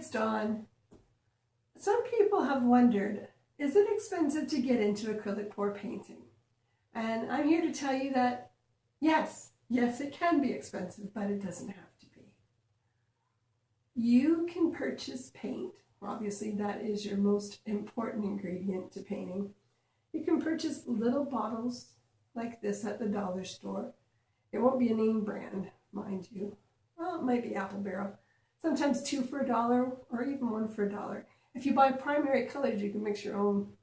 Dawn. Some people have wondered, is it expensive to get into acrylic pour painting? And I'm here to tell you that yes, it can be expensive, but it doesn't have to be. You can purchase paint. Obviously, that is your most important ingredient to painting. You can purchase little bottles like this at the dollar store. It won't be a name brand, mind you. Well, it might be Apple Barrel. Sometimes 2 for $1 or even 1 for $1. If you buy primary colors, you can mix your own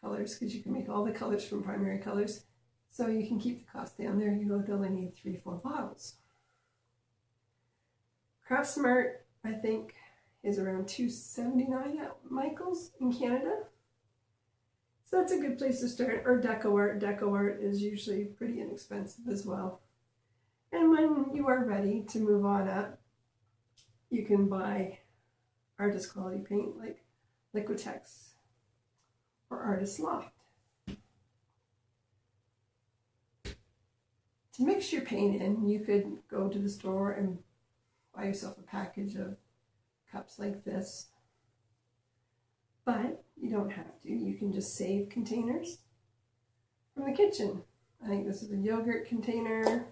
colors because you can make all the colors from primary colors. So you can keep the cost down there. You would only need 3-4 bottles. Craft Smart, I think, is around $2.79 at Michael's in Canada. So that's a good place to start. Or Deco Art. Deco Art is usually pretty inexpensive as well. And when you are ready to move on up, you can buy artist quality paint like Liquitex or Artist Loft. To mix your paint in, you could go to the store and buy yourself a package of cups like this. But you don't have to. You can just save containers from the kitchen. I think this is a yogurt container,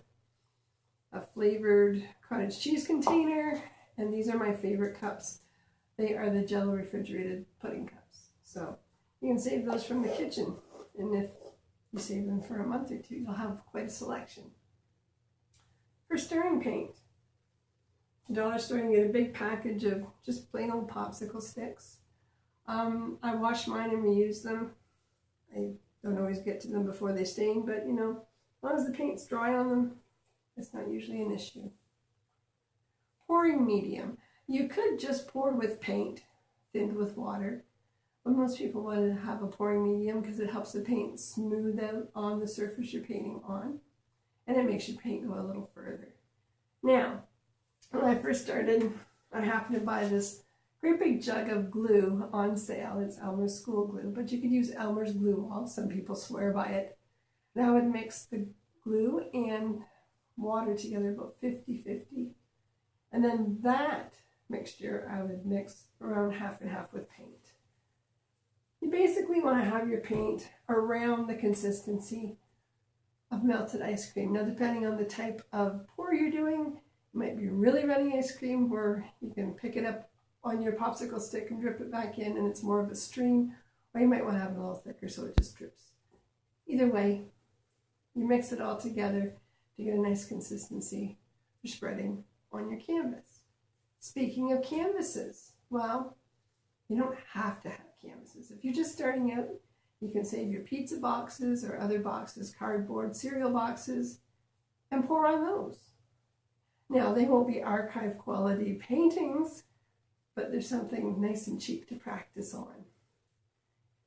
a flavored cottage cheese container, and these are my favorite cups. They are the Jello refrigerated pudding cups. So you can save those from the kitchen. And if you save them for a month or two, you'll have quite a selection. For stirring paint, the dollar store, you can get a big package of just plain old popsicle sticks. I wash mine and reuse them. I don't always get to them before they stain, but you know, as long as the paint's dry on them, it's not usually an issue. Pouring medium. You could just pour with paint, thinned with water, but most people want to have a pouring medium because it helps the paint smooth out on the surface you're painting on, and it makes your paint go a little further. Now, when I first started, I happened to buy this great big jug of glue on sale. It's Elmer's school glue, but you could use Elmer's glue wall. Some people swear by it. And I would mix the glue and water together about 50-50. And then that mixture I would mix around half and half with paint. You basically want to have your paint around the consistency of melted ice cream. Now, depending on the type of pour you're doing, it might be really runny ice cream where you can pick it up on your popsicle stick and drip it back in and it's more of a stream, or you might want to have it a little thicker so it just drips. Either way, you mix it all together to get a nice consistency for spreading on your canvas. Speaking of canvases, well, you don't have to have canvases. If you're just starting out, you can save your pizza boxes or other boxes, cardboard, cereal boxes, and pour on those. Now, they won't be archive quality paintings, but there's something nice and cheap to practice on.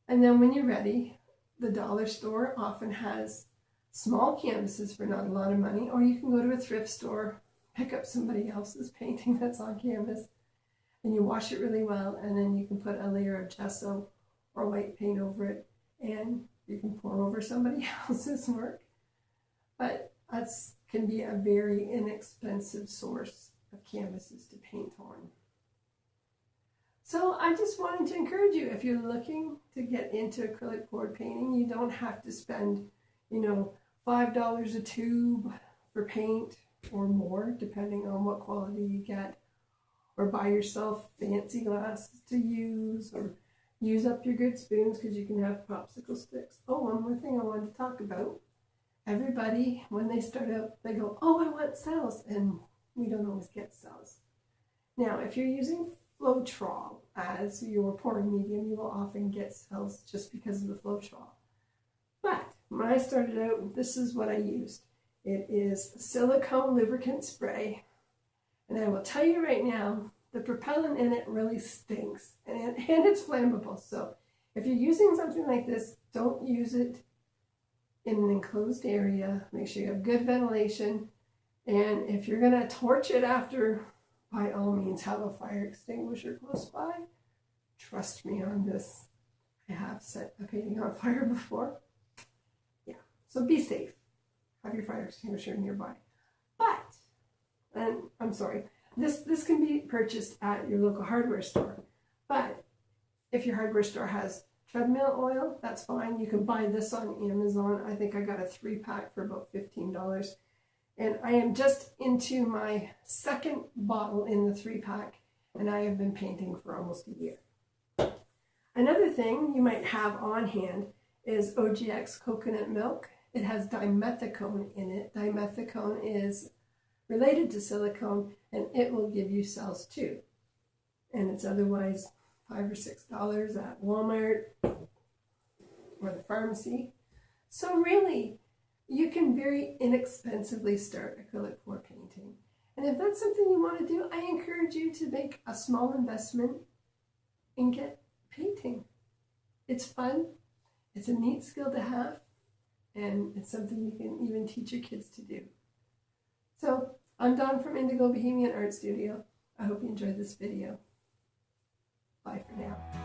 And then when you're ready, the dollar store often has small canvases for not a lot of money, or you can go to a thrift store, pick up somebody else's painting that's on canvas, and you wash it really well, and then you can put a layer of gesso or white paint over it, and you can pour over somebody else's work. But that can be a very inexpensive source of canvases to paint on. So I just wanted to encourage you, if you're looking to get into acrylic poured painting, you don't have to spend, $5 a tube for paint or more, depending on what quality you get, or buy yourself fancy glasses to use, or use up your good spoons because you can have popsicle sticks. Oh, one more thing I wanted to talk about. Everybody, when they start out, they go, oh, I want cells, and we don't always get cells. Now, if you're using Floetrol as your pouring medium, you will often get cells just because of the Floetrol. But when I started out, this is what I used. It is silicone lubricant spray, and I will tell you right now, the propellant in it really stinks, and it's flammable. So if you're using something like this, don't use it in an enclosed area. Make sure you have good ventilation, and if you're going to torch it after, by all means, have a fire extinguisher close by. Trust me on this. I have set a painting on fire before. Yeah, so be safe. Have your fire extinguisher nearby. But, and I'm sorry, This can be purchased at your local hardware store, but if your hardware store has treadmill oil, that's fine. You can buy this on Amazon. I think I got a 3-pack for about $15. And I am just into my second bottle in the 3-pack, and I have been painting for almost a year. Another thing you might have on hand is OGX coconut milk. It has dimethicone in it. Dimethicone is related to silicone, and it will give you cells too. And it's otherwise $5 or $6 at Walmart or the pharmacy. So really, you can very inexpensively start acrylic pour painting. And if that's something you want to do, I encourage you to make a small investment and get painting. It's fun, it's a neat skill to have, and it's something you can even teach your kids to do. So, I'm Dawn from Indigo Bohemian Art Studio. I hope you enjoyed this video. Bye for now.